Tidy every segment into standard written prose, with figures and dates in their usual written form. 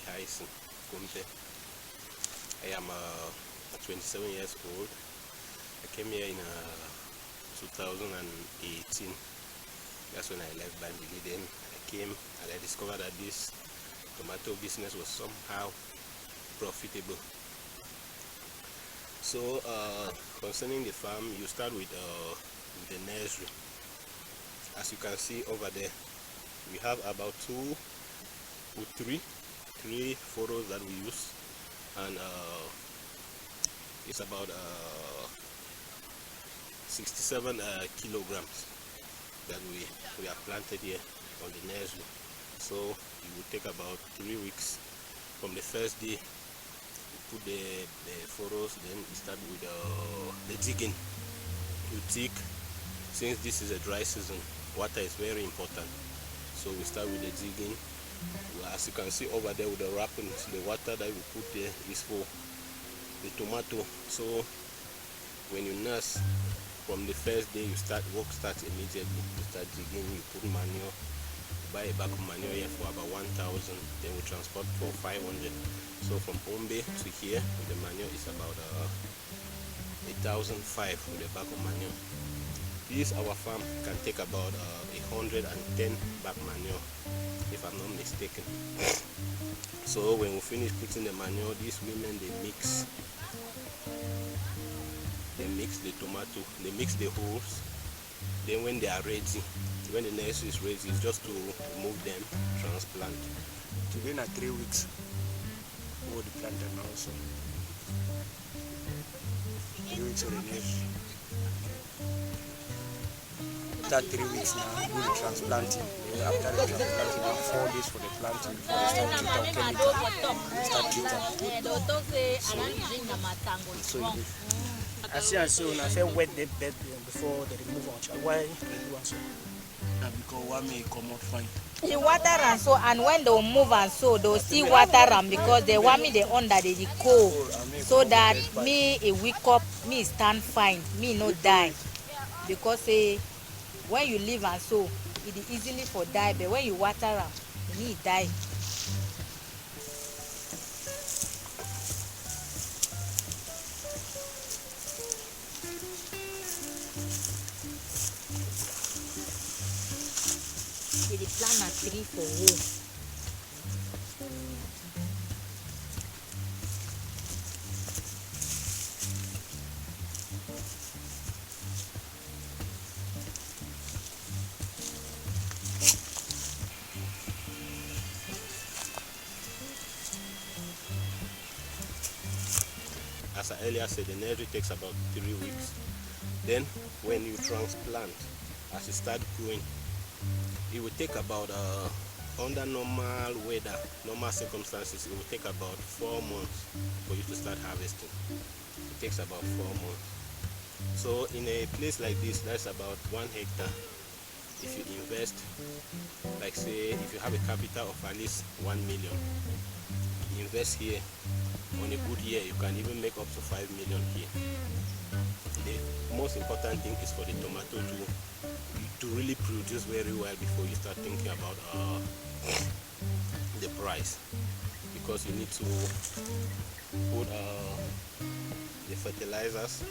Tyson Kumte. I am 27 years old. I came here in 2018. That's when I left Bandili. Then I came and I discovered that this tomato business was somehow profitable. So concerning the farm, you start with the nursery. As you can see over there, we have about three furrows that we use, and it's about 67 kilograms that we have planted here on the nursery. So it will take about 3 weeks from the first day. You put the furrows, then you start with the digging. You dig. Since this is a dry season, water is very important, so we start with the digging. As you can see over there with the wrappings, the water that we put there is for the tomato. So when you nurse, from the first day work starts immediately. You start digging, you put manure, buy a bag of manure here for about 1,000, then we transport for 500. So from Ombe to here with the manure is about 1,500 with a bag of manure. This our farm can take about 110 bag manure, if I'm not mistaken. So when we finish putting the manure, these women they mix the tomato, they mix the holes. Then when they are ready, when the nursery is ready, it's just to remove them, transplant. Today na 3 weeks for the planter now, so 3 weeks for the nursery. After 3 weeks now, we do the transplanting. After the transplanting, 4 days for the planting before they start chemical. So I see when I say wet the bed before they remove on. Why they do so? Because one may come out fine. The water and so, and when they move and so, they'll still water them because they want me the under the cold, so that me a wake up, me stand fine, me no die. Because when you live and so, it is easily for die, but when you water them, you need die. The plant are 3 for home. As I earlier said, the nursery takes about 3 weeks. Then when you transplant, as it starts growing, it will take about under normal weather, normal circumstances, it will take about 4 months for you to start harvesting. It takes about 4 months. So in a place like this, that's about 1 hectare. If you invest, like say, if you have a capital of at least 1 million, you invest here, on a good year, you can even make up to 5 million here. The most important thing is for the tomato to really produce very well before you start thinking about the price, because you need to put the fertilizers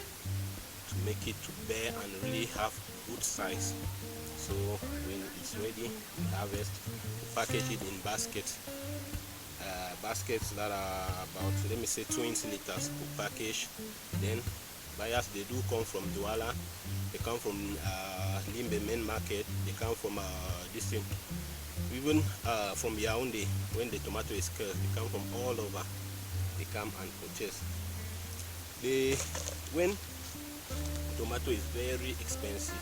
to make it to bear and really have good size. So when it's ready, you harvest, you package it in baskets. Baskets that are about, let me say, 20 liters per package. Then buyers, they do come from Douala, they come from Limbe main market, they come from this thing, even from Yaoundé. When the tomato is scarce, they come from all over, they come and purchase. When tomato is very expensive,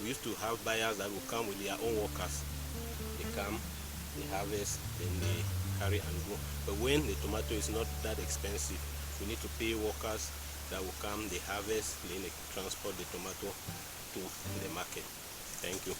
we used to have buyers that will come with their own workers. They come, they harvest, then they carry and go. But when the tomato is not that expensive, we need to pay workers that will come, they harvest, then they transport the tomato to the market. Thank you.